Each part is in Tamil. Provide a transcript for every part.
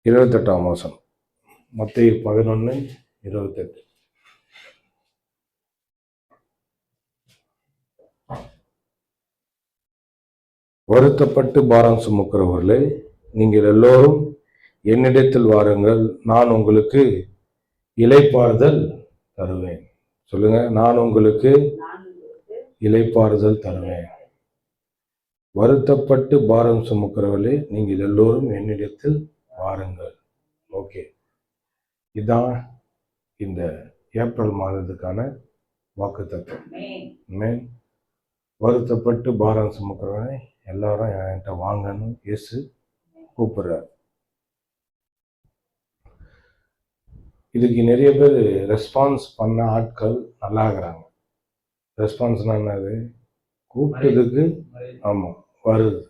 28ஆம் வசனம், மத்தேயு 11:28. வருத்தப்பட்டு பாரம் சுமக்கிறவர்களே, நீங்கள் எல்லோரும் என்னிடத்தில் வாருங்கள், நான் உங்களுக்கு இளைப்பாறுதல் தருவேன். சொல்லுங்க, நான் உங்களுக்கு இளைப்பாறுதல் தருவேன். வருத்தப்பட்டு பாரம் சுமக்கிறவர்களே, நீங்கள் எல்லோரும் என்னிடத்தில் வாருங்கள். ஓகே, இதுதான் இந்த ஏப்ரல் மாதத்துக்கான வாக்குத்தத்தம். வருத்தப்பட்டு பாரம் சுமக்கிறவனே எல்லாரும் என்கிட்ட வாங்கன்னு இயேசு கூப்பிடுறார். இதுக்கு நிறைய பேர் ரெஸ்பான்ஸ் பண்ண ஆட்கள் நல்லா இருக்கிறாங்க. ரெஸ்பான்ஸ்னா என்னது? கூப்பிட்டதுக்கு ஆமாம் வருது.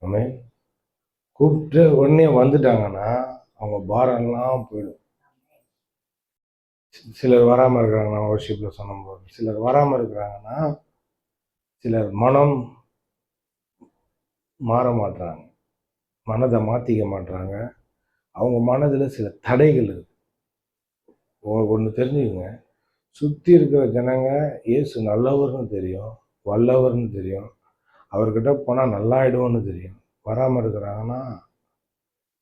ஆமே, கூப்பிட்டு உடனே வந்துட்டாங்கன்னா அவங்க பாரம்லாம் போயிடும். சிலர் வராமல் இருக்கிறாங்கன்னா, வர்ஷிப்பில் சொன்னபோது சிலர் வராமல் இருக்கிறாங்கன்னா, சிலர் மனம் மாற மாட்டுறாங்க, மனதை மாற்றிக்க மாட்டுறாங்க. அவங்க மனதில் சில தடைகள் இருக்கு. ஒன்று தெரிஞ்சுக்கங்க, சுற்றி இருக்கிற ஜனங்க இயேசு நல்லவர்னு தெரியும், வல்லவர்னு தெரியும், அவர்கிட்ட போனால் நல்லா ஆயிடுவோன்னு தெரியும். வராமல் இருக்கிறாங்கன்னா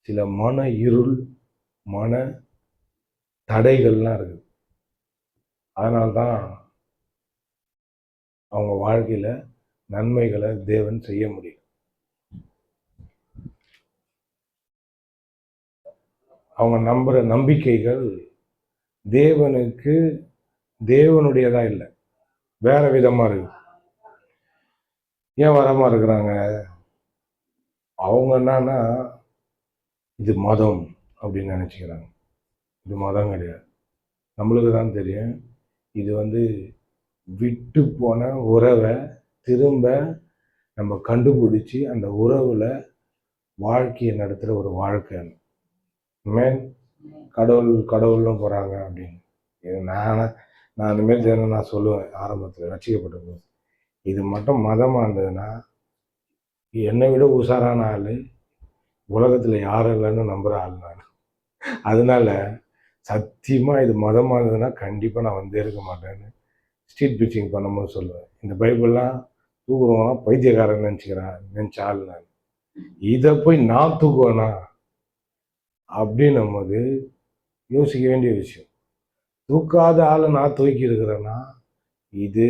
சில மன இருள், மன தடைகள்லாம் இருக்குது. அதனால்தான் அவங்க வாழ்க்கையில் நன்மைகளை தேவன் செய்ய முடியும். அவங்க நம்புகிற நம்பிக்கைகள் தேவனுக்கு தேவனுடையதா இல்லை, வேற விதமாக இருக்கு. ஏன் வராமல் இருக்கிறாங்க? அவங்க என்னன்னா இது மதம் அப்படின்னு நினச்சிக்கிறாங்க. இது மதம் கிடையாது. நம்மளுக்கு தான் தெரியும், இது விட்டு போன உறவை திரும்ப நம்ம கண்டுபிடிச்சி அந்த உறவில் வாழ்க்கையை நடத்துகிற ஒரு வாழ்க்கை. கடவுள்னு போகிறாங்க அப்படின்னு நான் இனிமேல் தெரியும். நான் சொல்லுவேன், ஆரம்பத்தில் ரட்சிக்கப்பட்ட போது இது மட்டும் மதமாக இருந்ததுன்னா என்னை விட உஷாரான ஆள் உலகத்தில் யாரும் இல்லைன்னு நம்புகிற ஆள் நான். அதனால சத்தியமாக இது மதமாக இருந்ததுன்னா கண்டிப்பாக நான் வந்தே இருக்க மாட்டேன்னு ஸ்ட்ரீட் பீச்சிங் பண்ணும்போது சொல்லுவேன். இந்த பைபிள்லாம் தூக்குறவனா பைத்தியக்காரன் நினச்ச ஆள் நான். இதை போய் நான் தூக்குவேனா அப்படின்னும் போது யோசிக்க வேண்டிய விஷயம். தூக்காத ஆளை நான் தூக்கி இருக்கிறேன்னா இது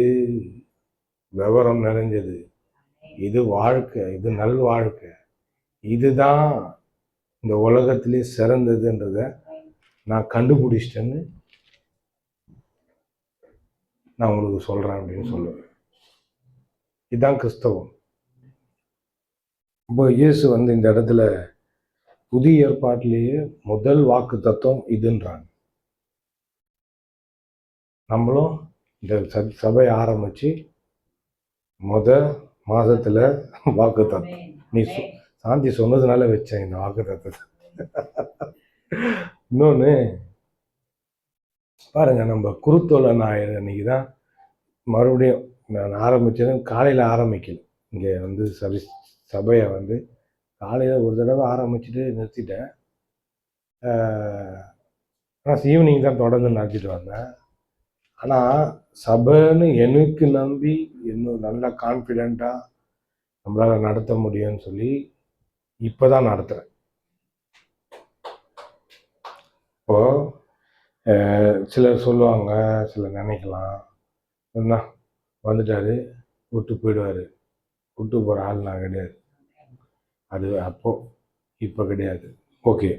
விவரம் நிறைஞ்சது, இது வாழ்க்கை, இது நல் வாழ்க்கை, இதுதான் இந்த உலகத்திலே சிறந்ததுன்றத நான் கண்டுபிடிச்சிட்டேன்னு நான் உங்களுக்கு சொல்றேன் அப்படின்னு சொல்லுவேன். இதுதான் கிறிஸ்தவம். இப்போ இயேசு இந்த இடத்துல புதிய ஏற்பாட்டிலேயே முதல் வாக்கு தத்துவம் இதுன்றாங்க. நம்மளும் இந்த சபையை ஆரம்பிச்சு மாதத்துல வாக்கு தத்துவம், நீ சாந்தி சொன்னதுனால வச்சேன் இந்த வாக்கு தத்துவத்தை. இன்னொன்று பாருங்க, நம்ம குருத்தோலை ஞாயிறு அன்னைக்கு தான் மறுபடியும் நான் ஆரம்பிச்சது. காலையில் ஆரம்பிக்கல, இங்கே சபையை காலையில் ஒரு தடவை ஆரம்பிச்சுட்டு நிறுத்திட்டேன். ஆனால் ஈவினிங் தான் தொடர்ந்து நடத்திட்டு வந்தேன். ஆனால் சபைன்னு எனக்கு நம்பி இன்னும் நல்ல கான்ஃபிடெண்ட்டாக நம்மளால் நடத்த முடியும்னு சொல்லி இப்போ தான் நடத்துகிறேன். இப்போது சிலர் சொல்லுவாங்க, சிலர் நினைக்கலாம், என்ன வந்துட்டாரு விட்டு போயிடுவார், விட்டு போகிற ஆள் நான் கிடையாது. அது அப்போது, இப்போ கிடையாது. ஓகே,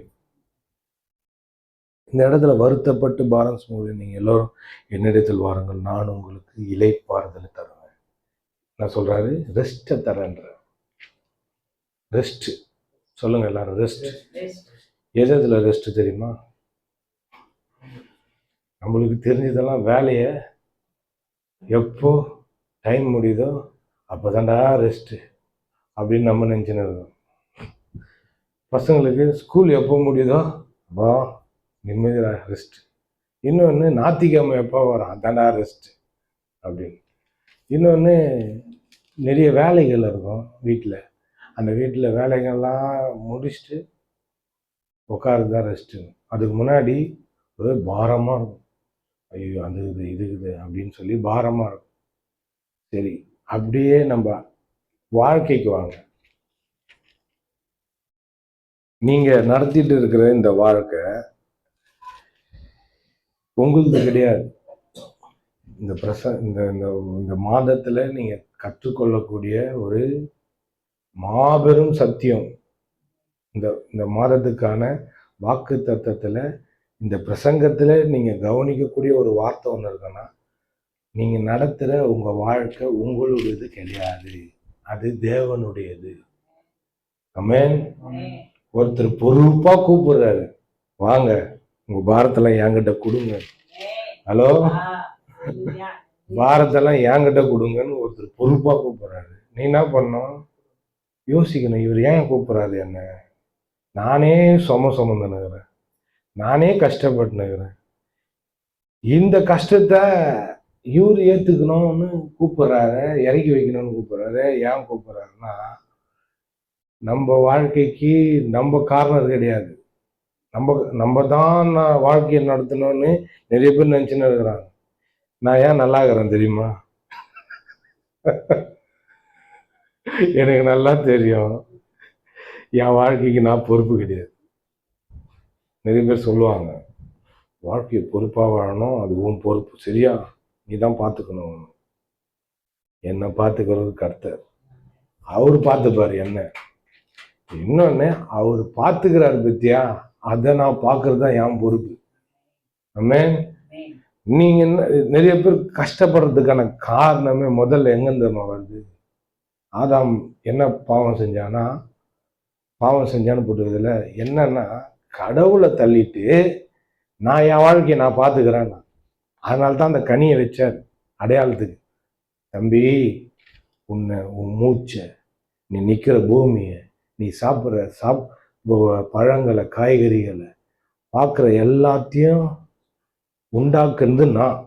இந்த இடத்துல வருத்தப்பட்டு பாரம் சுமக்கிறவர்களே, நீங்கள் எல்லோரும் என்னிடத்தில் வாருங்கள், நான் உங்களுக்கு இளைப்பாறுதல் தருவேன். நான் சொல்கிறாரு, ரெஸ்ட்டை தரேன்ற. ரெஸ்ட் சொல்லுங்க எல்லாரும், ரெஸ்ட். எதுல ரெஸ்ட் தெரியுமா? நம்மளுக்கு தெரிஞ்சதெல்லாம் வேலையை எப்போ டைம் முடியுதோ அப்போ தாண்டா ரெஸ்ட்டு அப்படின்னு நம்ம நினச்சின்னு இருக்கோம். பசங்களுக்கு ஸ்கூல் எப்போ முடியுதோ அப்போ நிம்மதியாக ரெஸ்ட். இன்னொன்று ஞாயிற்றுக்கிழமை எப்போ வரும் அதாண்டா ரெஸ்ட் அப்படின்னு. இன்னொன்று நிறைய வேலைகள் இருக்கும் வீட்டில். அந்த வீட்டில் வேலைகள்லாம் முடிச்சுட்டு உட்காருறது தான் ரெஸ்ட்டு. அதுக்கு முன்னாடி ஒரே பாரமாக இருக்கும். ஐயோ அது இது இதுக்குது அப்படின்னு சொல்லி பாரமாக இருக்கும். சரி, அப்படியே நம்ம வாழ்க்கைக்கு வாங்க. நீங்கள் நடத்திட்டு இருக்கிற இந்த வாழ்க்கை உங்களுது கிடையாது. இந்த இந்த மாதத்தில் நீங்கள் கற்றுக்கொள்ளக்கூடிய ஒரு மாபெரும் சத்தியம். இந்த மாதத்துக்கான வாக்கு தத்தத்தில் இந்த பிரசங்கத்தில் நீங்கள் கவனிக்கக்கூடிய ஒரு வார்த்தை ஒன்று இருக்குன்னா, நீங்கள் நடத்துகிற உங்கள் வாழ்க்கை உங்களுடையது கிடையாது, அது தேவனுடையது. ஆமென். ஒருத்தர் பொறுப்பாக கூப்பிடுறாரு, வாங்க உங்கள் பாரத்தெல்லாம் என்கிட்ட கொடுங்க. ஹலோ, பாரத்தெல்லாம் என்கிட்ட கொடுங்கன்னு ஒருத்தர் பொறுப்பாக கூப்பிடுறாரு. நீ என்ன பண்ணணும்? யோசிக்கணும், இவர் ஏன் கூப்பிட்றாரு என்ன? நானே சுமந்துனுக்கிறேன், நானே கஷ்டப்பட்டுனுக்கிறேன். இந்த கஷ்டத்தை இவர் ஏற்றுக்கணும்னு கூப்பிட்றாரு, இறக்கி வைக்கணும்னு கூப்பிட்றாரு. ஏன் கூப்பிட்றாருன்னா, நம்ம வாழ்க்கைக்கு நம்ம காரணம் கிடையாது. நம்ம தான் வாழ்க்கையை நடத்தணும்னு நிறைய பேர் நினச்சின்னு இருக்கிறாங்க. நான் ஏன் நல்லா இருக்கிறேன் தெரியுமா? எனக்கு நல்லா தெரியும், என் வாழ்க்கைக்கு நான் பொறுப்பு கிடையாது. நிறைய பேர் சொல்லுவாங்க, வாழ்க்கையை பொறுப்பாக வாழணும், அது உன் பொறுப்பு, சரியா? நீ தான் பார்த்துக்கணும். என்னை பார்த்துக்கிறது கர்த்தர், அவர் பார்த்துப்பார் என்ன. இன்னொன்று, அவர் பார்த்துக்கிறாரு பத்தியா, அதை நான் பார்க்கறது தான் என் பொறுப்பு. ஆமென். நீங்க நிறைய பேர் கஷ்டப்படுறதுக்கான காரணமே முதல்ல எங்கேருந்து வருது? ஆதாம் என்ன பாவம் செஞ்சான்னு போட்டுக்கிறதுல என்னன்னா, கடவுளை தள்ளிட்டு நான் என் வாழ்க்கையை நான் பார்த்துக்கிறேன். அதனால தான் அந்த கனியை வச்சார் அடையாளத்துக்கு. தம்பி, உன் மூச்சை, நீ நிற்கிற பூமியை, நீ சாப்பிட்ற பழங்களை, காய்கறிகளை, பார்க்குற எல்லாத்தையும் உண்டாக்குறது நான்.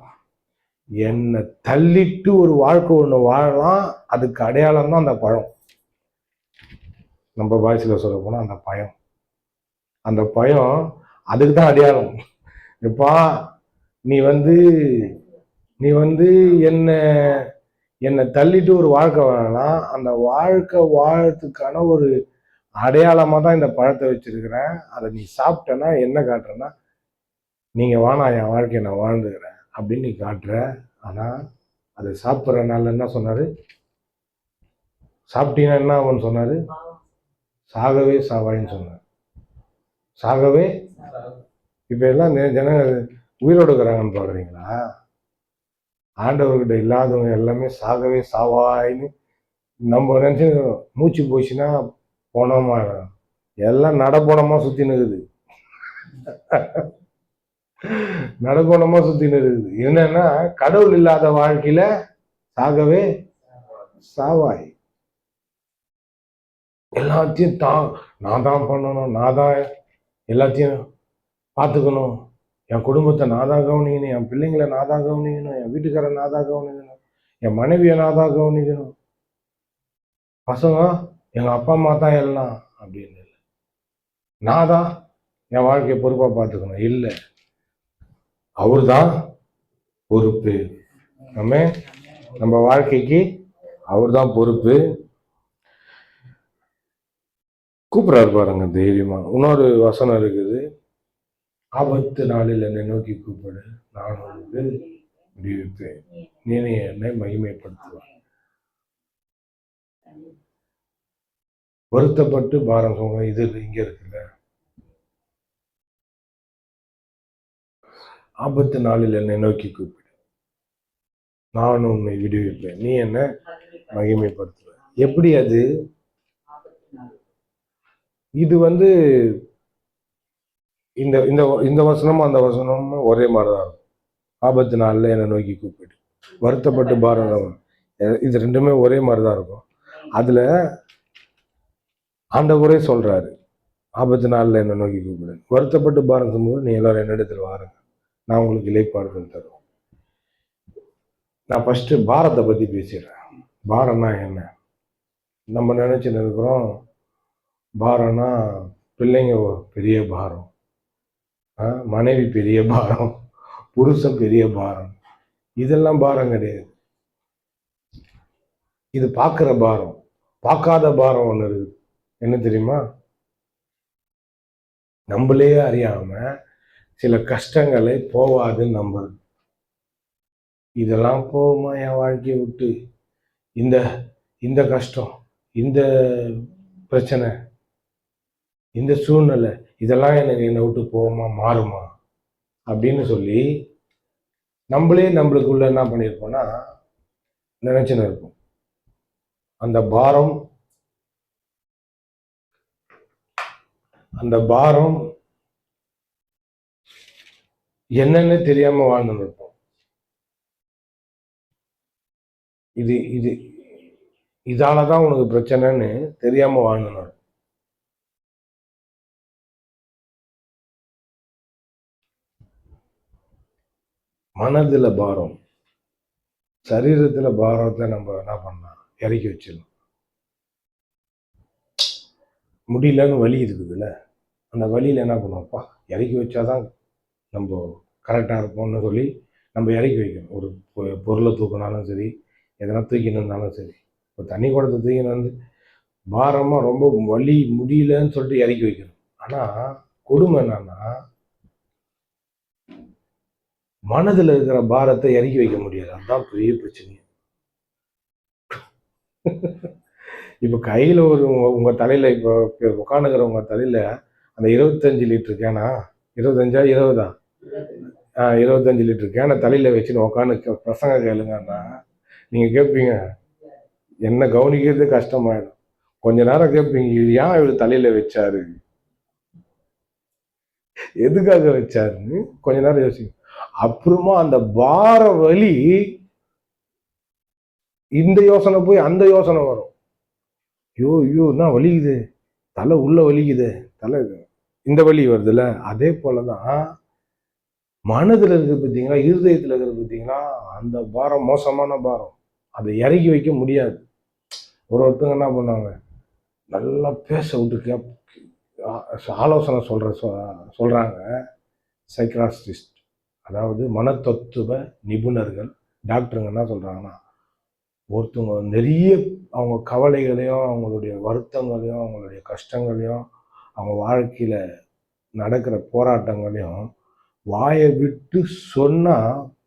என்னை தள்ளிட்டு ஒரு வாழ்க்கை ஒன்று வாழலாம், அதுக்கு அடையாளம் தான் அந்த பழம். நம்ம பாய்ஸில் சொல்ல போனால் அந்த பழம் அதுக்கு தான் அடையாளம். எப்பா, நீ என்னை தள்ளிட்டு ஒரு வாழ்க்கை வாழலாம், அந்த வாழ்க்கை வாழறதுக்கான ஒரு அடையாளமாக தான் இந்த பழத்தை வச்சிருக்கிறேன். அதை நீ சாப்பிட்டேன்னா என்ன காட்டுறேன்னா, நீங்கள் வானா என் வாழ்க்கையை நான் வாழ்ந்துக்கிறேன் அப்படின்னு நீ காட்டுற. ஆனால் அதை சாப்பிட்றதுனால என்ன சொன்னார்? சாப்பிட்டீங்கன்னா என்ன ஆகும்னு சொன்னார்? சாகவே சாவாயின்னு சொன்னார். சாகவே. இப்போ எல்லாம் ஜனங்க உயிரோடு இருக்கிறாங்கன்னு பார்க்குறீங்களா? ஆண்டவர்கிட்ட இல்லாதவங்க எல்லாமே சாகவே சாவாயின்னு நம்ம நினச்சி மூச்சு போச்சுன்னா போனோமா, எல்லாம் நடப்போனமாக சுற்றின்னு இருக்குது. நடப்போனமா சுத்தின்னு இருக்குது. என்னன்னா, கடவுள் இல்லாத வாழ்க்கையில சாகவே சாவாய். எல்லாத்தையும் நான் தான் பண்ணணும், நான் தான் எல்லாத்தையும் பார்த்துக்கணும், என் குடும்பத்தை நான் தான் கவனிக்கணும், என் பிள்ளைங்களை நான் தான் கவனிக்கணும், என் வீட்டுக்காரரை நான் தான் கவனிக்கணும், என் மனைவியை நான் தான் கவனிக்கணும், பசங்க எங்க அப்பா அம்மா தான் எல்லாம் அப்படின்னு இல்லை. நான் தான் என் வாழ்க்கையை பொறுப்பா பார்த்துக்கணும் இல்லை, அவர் தான் பொறுப்பு. நம்ம வாழ்க்கைக்கு அவர் தான் பொறுப்பு. கூப்பிடாரு பாருங்க தைரியமா. இன்னொரு வசனம் இருக்குது, ஆபத்து நாளில் என்னை நோக்கி கூப்பிடு, நான் உனக்கு விடுவிப்பேன், நீ என்னை மகிமைப்படுத்துவாய். வருத்தப்பட்டு பாரம் சும, இது இங்க இருக்குல்ல, ஆபத்து நாளில் என்னை நோக்கி கூப்பிடு, நான் உன்னை விடுவிப்பேன், நீ என்ன மகிமைப்படுத்துவ. எப்படி அது? இது இந்த இந்த இந்த வசனமும் அந்த வசனமும் ஒரே மாதிரிதான் இருக்கும். ஆபத்து நாளில் என்னை நோக்கி கூப்பிடு, வருத்தப்பட்டு பாரம், இது ரெண்டுமே ஒரே மாதிரிதான் இருக்கும். அதுல ஆண்டவரே சொல்றாரு, ஆபத்து நாளில் என்னை நோக்கி கூப்பிடு, வருத்தப்பட்டு பாரம் சுமந்து நீ எல்லாரும் என்னிடத்தில் வாருங்க, நான் உங்களுக்கு இளைப்பாறுதல் தருவேன். நான் ஃபர்ஸ்ட் பாரத்தை பத்தி பேசிடுறேன். பாரம்னா என்ன? நம்ம நினைச்சுன்னு இருக்கிறோம், பாரம்னா பிள்ளைங்க பெரிய பாரம், மனைவி பெரிய பாரம், புருஷன் பெரிய பாரம். இதெல்லாம் பாரம் கிடையாது. இது பார்க்குற பாரம். பார்க்காத பாரம் ஒன்று இருக்குது. என்ன தெரியுமா? நம்மளே அறியாம சில கஷ்டங்களை போவாதுன்னு நம்புறது. இதெல்லாம் போகுமா என் வாழ்க்கையை விட்டு? இந்த இந்த கஷ்டம், இந்த பிரச்சனை, இந்த சூழ்நிலை, இதெல்லாம் என்னை விட்டு போகுமா, மாறுமா அப்படின்னு சொல்லி நம்மளே நம்மளுக்குள்ள என்ன பண்ணியிருப்போம்னா நினைச்சுன்னு இருப்போம். அந்த பாரம் என்னன்னு தெரியாம வாழ்ந்து இருப்போம். இது இது இதாலதான் உனக்கு பிரச்சனைன்னு தெரியாம வாழ்ந்து. மனதுல பாரம், சரீரத்துல பாரத்தை நம்ம என்ன பண்ணலாம், இறக்கி வச்சிடணும். முடியலன்னு வலி இருக்குதுல்ல, அந்த வலியில என்ன பண்ணுவோம்ப்பா, இறக்கி வச்சாதான் நம்ம கரெக்டாக இருப்போம்னு சொல்லி நம்ம இறக்கி வைக்கணும். ஒரு பொருளை தூக்கினாலும் சரி, எதனா தூக்கினாலும் சரி. இப்போ தண்ணி குடத்தை தூக்கின்னு வந்து பாரமாக ரொம்ப வலி முடியலன்னு சொல்லிட்டு இறக்கி வைக்கணும். ஆனால் கொடுமை என்னன்னா, மனதில் இருக்கிற பாரத்தை இறக்கி வைக்க முடியாது. அதுதான் பெரிய பிரச்சனை. இப்போ கையில் ஒரு உங்கள் தலையில் இப்போ உட்காந்துக்கிற உங்கள் தலையில் அந்த 25 லிட்டர் கேனா, 25 20 25 லிட்டர் கேனை தலையில் வச்சுன்னு உட்காந்து பசங்க கேளுங்கன்னா நீங்கள் கேட்பீங்க, என்ன கவனிக்கிறது கஷ்டமாயிடும். கொஞ்ச நேரம் கேட்பீங்க, இது ஏன் இவர் தலையில் வச்சாரு, எதுக்காக வச்சாருன்னு கொஞ்ச நேரம் யோசிங்க. அப்புறமா அந்த பார வலி இந்த யோசனை போய் அந்த யோசனை வரும். ஐயோ என்ன வலிக்குது, தலை உள்ள வலிக்குது, தலை இந்த வலி வருதுல்ல. அதே போலதான் மனதுல இருக்கு பார்த்தீங்களா, இருதயத்துல இருக்கிறது பார்த்தீங்களா, அந்த பாரம் மோசமான பாரம். அதை இறக்கி வைக்க முடியாது. ஒருத்தங்க என்ன பண்ணாங்க, நல்லா பேச விட்டு ஆலோசனை சொல்றாங்க சைக்காலஜிஸ்ட், அதாவது மனத்தத்துவ நிபுணர்கள், டாக்டருங்க என்ன சொல்றாங்கன்னா, ஒருத்தவங்க நிறைய அவங்க கவலைகளையும் அவங்களுடைய வருத்தங்களையும் அவங்களுடைய கஷ்டங்களையும் அவங்க வாழ்க்கையில நடக்கிற போராட்டங்களையும் வாயை விட்டு சொன்னா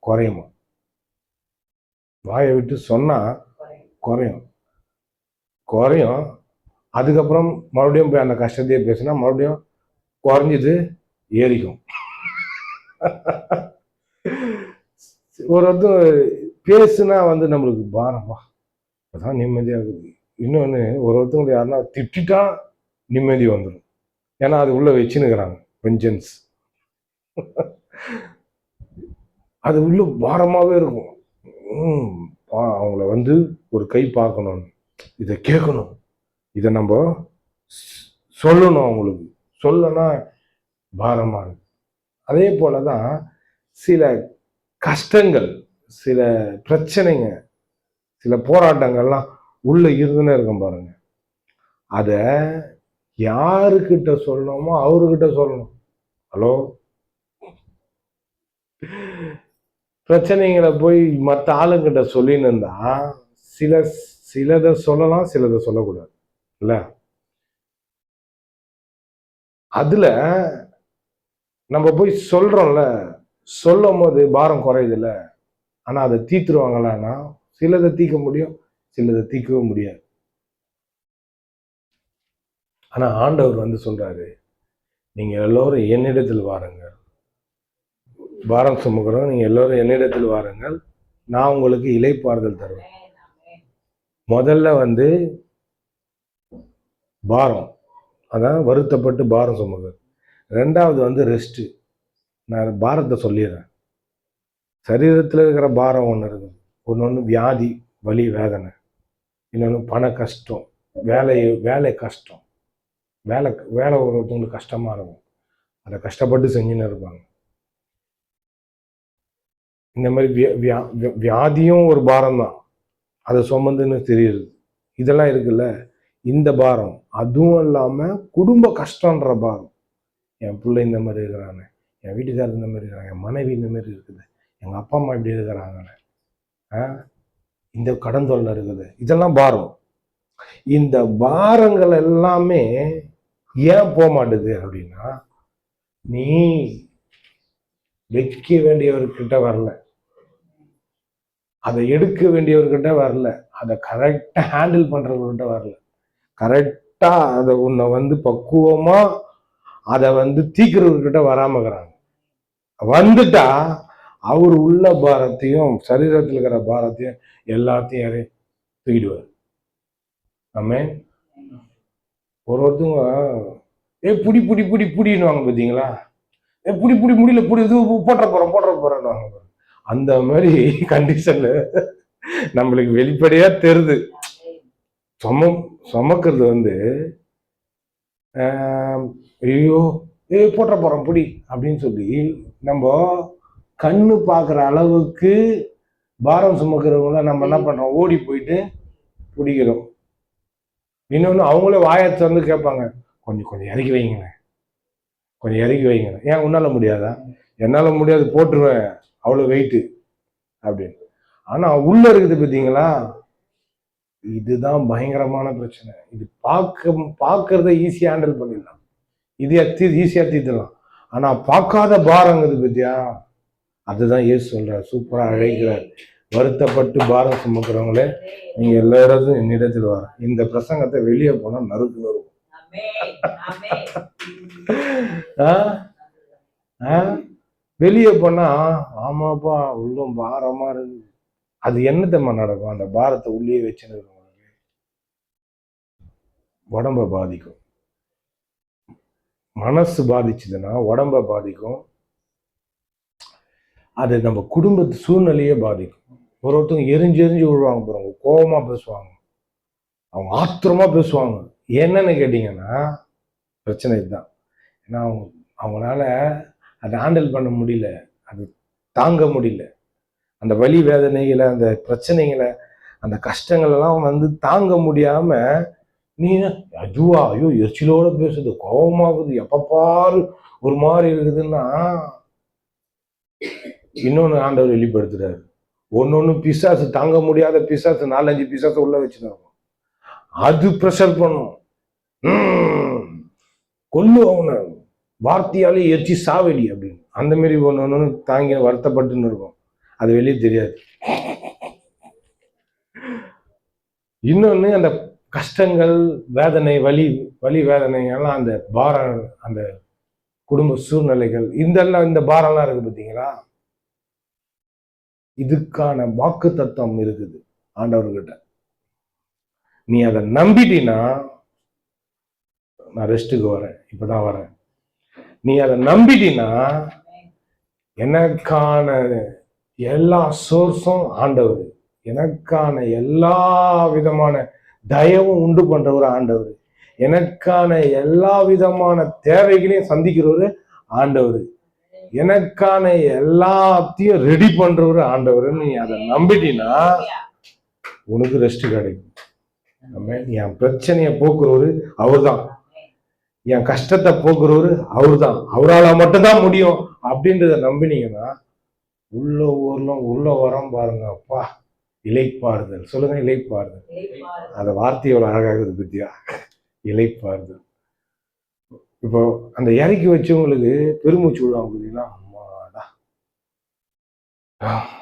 குறையுமா, வாயை விட்டு சொன்னா குறையும். அதுக்கப்புறம் மறுபடியும் போய் அந்த கஷ்டத்தையே பேசினா மறுபடியும் குறைஞ்சது ஏறிக்கும். ஒருத்தர் பேசுனா வந்து நம்மளுக்கு பாரம்பா அதான் நிம்மதியாக இருக்குது. இன்னொன்று ஒருத்தவங்க யாருன்னா திட்டா நிம்மதி வந்துடும். ஏன்னா அது உள்ள வச்சுன்னுக்கிறாங்க வெஞ்சன்ஸ். அது உள்ள பாரமாகவே இருக்கும். அவங்கள வந்து ஒரு கை பார்க்கணும்னு, இதை கேட்கணும், இதை நம்ம சொல்லணும், அவங்களுக்கு சொல்லனா பாரமா இருக்கு. அதே போலதான் சில கஷ்டங்கள், சில பிரச்சனைங்க, சில போராட்டங்கள்லாம் உள்ள இருந்துன்னே இருக்கும் பாருங்க. அத யாருக்கிட்ட சொல்லணுமோ அவர்கிட்ட சொல்லணும். ஹலோ, பிரச்சனைகளை போய் மற்ற ஆளுங்கிட்ட சொல்லின்னு இருந்தா சிலதை சொல்லலாம், சிலதை சொல்லக்கூடாது இல்ல. அதுல நம்ம போய் சொல்றோம்ல, சொல்லும் போது பாரம் குறையுது இல்ல. ஆனா அதை தீத்துருவாங்களான்னா சிலதை தீர்க்க முடியும், சிலதை தீர்க்கவும் முடியாது. ஆனா ஆண்டவர் வந்து சொல்றாரு, நீங்க எல்லோரும் என்னிடத்தில் வாருங்கள், பாரம் சுமக்கிறோம், நீங்க எல்லோரும் என்னிடத்தில் வாருங்கள், நான் உங்களுக்கு இளைப்பாறுதல் தருவேன். முதல்ல வந்து பாரம், அதான் வருத்தப்பட்டு பாரம் சுமக்கிறது. ரெண்டாவது வந்து ரெஸ்ட். நான் பாரத்தை சொல்லிடுறேன். சரீரத்தில் இருக்கிற பாரம் ஒன்று இருக்குது, ஒன்று வியாதி வலி வேதனை, இன்னொன்று பண கஷ்டம், வேலை கஷ்டம், வேலை ஒருத்தவங்களுக்கு கஷ்டமா இருக்கும், அதை கஷ்டப்பட்டு செஞ்சுன்னு இருப்பாங்க. இந்த மாதிரி வியாதியும் ஒரு பாரம் தான், அதை சுமந்துன்னு தெரியுது. இதெல்லாம் இருக்குல்ல, இந்த பாரம், அதுவும் இல்லாம குடும்ப கஷ்டன்ற பாரம். என் பிள்ளை இந்த மாதிரி இருக்கிறாங்க, என் வீட்டுக்காரர் இந்த மாதிரி இருக்கிறாங்க, என் மனைவி இந்த மாதிரி இருக்குது, எங்க அப்பா அம்மா இப்படி இருக்கிறாங்க, இந்த கடன் தொல்லை இருக்குது, இதெல்லாம் பாரம். இந்த பாரங்கள் எல்லாமே ஏன் போக மாட்டுது அப்படின்னா, நீ வைக்க வேண்டியவர்கிட்ட வரல, அதை எடுக்க வேண்டியவர்கிட்ட வரல, அதை கரெக்டா ஹேண்டில் பண்றவர்கிட்ட வரல, கரெக்டா அதை உன்னை பக்குவமா அதை தீக்கிறவர்கிட்ட வராம இருக்கிறாங்க. வந்துட்டா அவர் உள்ள பாரத்தையும் சரீரத்தில் இருக்கிற பாரத்தையும் எல்லாத்தையும் தூக்கிடுவார். ஆமே. ஒருத்தவங்க புடி புடி புடி புடின்னுவாங்க பார்த்தீங்களா, புடி புடி முடியல, புடி இது போட்ட போறேன்னு. அந்த மாதிரி கண்டிஷன்ல நம்மளுக்கு வெளிப்படையா தெரியுது. சுமக்கிறது ஐயோ போட்ட போறோம் புடி அப்படின்னு சொல்லி நம்ம கண்ணு பார்க்குற அளவுக்கு பாரம் சுமக்கிறவங்கள நம்ம என்ன பண்றோம், ஓடி போயிட்டு பிடிக்கிறோம். இன்னொன்று அவங்களே வாயத்தை கேட்பாங்க, கொஞ்சம் கொஞ்சம் இறக்கி வைங்களேன், கொஞ்சம் இறக்கி வைங்களேன். ஏன் உன்னால முடியாதா? என்னால முடியாது, போட்டுருவேன், அவ்வளோ வெயிட்டு அப்படின்னு. ஆனா உள்ள இருக்குது பார்த்தீங்களா, இதுதான் பயங்கரமான பிரச்சனை. இது பார்க்கறத ஈஸியா ஹேண்டில் பண்ணிடலாம், இது ஈஸியா தீர்த்தலாம். ஆனா பார்க்காத பாரங்குது பத்தியா, அதுதான் ஏசு சொல்றார், சூப்பரா அழைக்கிறார். வருத்தப்பட்டு பாரம் சுமக்கிறவங்களே நீங்க எல்லாரும் என்னிடத்தில் வர. இந்த பிரசங்கத்தை வெளியே போனா நறுக்கு நறுக்கும். வெளியே போனா ஆமாப்பா உள்ளம் பாரமா இருக்கு. அது என்னத்தம்மா நடக்கும்? அந்த பாரத்தை உள்ளே வச்சுன்னு உடம்ப பாதிக்கும். மனசு பாதிச்சுதுன்னா உடம்ப பாதிக்கும். அது நம்ம குடும்பத்து சூழ்நிலையே பாதிக்கும். ஒருத்தவங்க எரிஞ்சு விழுவாங்க போறாங்க, கோபமா பேசுவாங்க, அவங்க ஆத்திரமா பேசுவாங்க. என்னன்னு கேட்டீங்கன்னா பிரச்சனை இதுதான். ஏன்னா அவங்களால அதை ஹேண்டில் பண்ண முடியல, அது தாங்க முடியல. அந்த வலி வேதனைகளை, அந்த பிரச்சனைகளை, அந்த கஷ்டங்கள் எல்லாம் தாங்க முடியாம நீ அதுவா ஐயோ எரிச்சலோட பேசுது, கோபமாகுது, எப்ப பாரு ஒரு மாதிரி இருக்குதுன்னா இன்னொன்னு ஆண்டவர் வெளிப்படுத்துறாரு. ஒன்னொன்னு பிசாசு, தாங்க முடியாத பிசாசு 4-5 பிசாசு உள்ள வச்சுருக்கோம். அது ப்ரெஷர் பண்ணும், கொல்லு அவனை, வார்த்தையாலே எரிச்சு சாவடி அப்படின்னு. அந்த மாதிரி ஒன்று தாங்கி வருத்தப்பட்டுன்னு இருக்கும், அது வெளியே தெரியாது. இன்னொன்னு அந்த கஷ்டங்கள், வேதனை, வலி வேதனை எல்லாம், அந்த பாரம், அந்த குடும்ப சூழ்நிலைகள், இந்த பாரம்லாம் இருக்கு பார்த்தீங்களா, இதுக்கான வாக்கு தத்துவம் இருக்குது ஆண்டவர்கிட்ட. நீ அதை நம்பிட்டீன்னா, நான் ரெஸ்ட்டுக்கு வரேன், இப்பதான் வரேன், நீ அதை நம்பிட்டீன்னா எனக்கான எல்லா சோர்ஸும் ஆண்டவர், எனக்கான எல்லா விதமான தயவும் உண்டு பண்றவர் ஆண்டவர், எனக்கான எல்லா விதமான தேவைகளையும் சந்திக்கிறவர் ஆண்டவர், எனக்கான எல்லாத்தையும் ரெடி பண்றவர் ஆண்டவர். நீ அதை நம்பிட்டீன்னா உனக்கு ரெஸ்ட் கிடைக்கும். என் பிரச்சனையை போக்குறவரு அவர் தான், என் கஷ்டத்தை போக்குறவரு அவரு தான், அவரால் மட்டும்தான் முடியும் அப்படின்றத நம்பினீங்கன்னா உள்ள வரம் பாருங்க. அப்பா இலைப்பாறுதல் சொல்லுங்க, இலைப்பாறுதல். அந்த வார்த்தை எவ்வளவு அழகாகுது பத்தியா, இலைப்பாறுதல். இப்போ அந்த இறக்கி வச்சவங்களுக்கு பெருமூச்சு விடுவாங்க பார்த்தீங்களா, அம்மாடா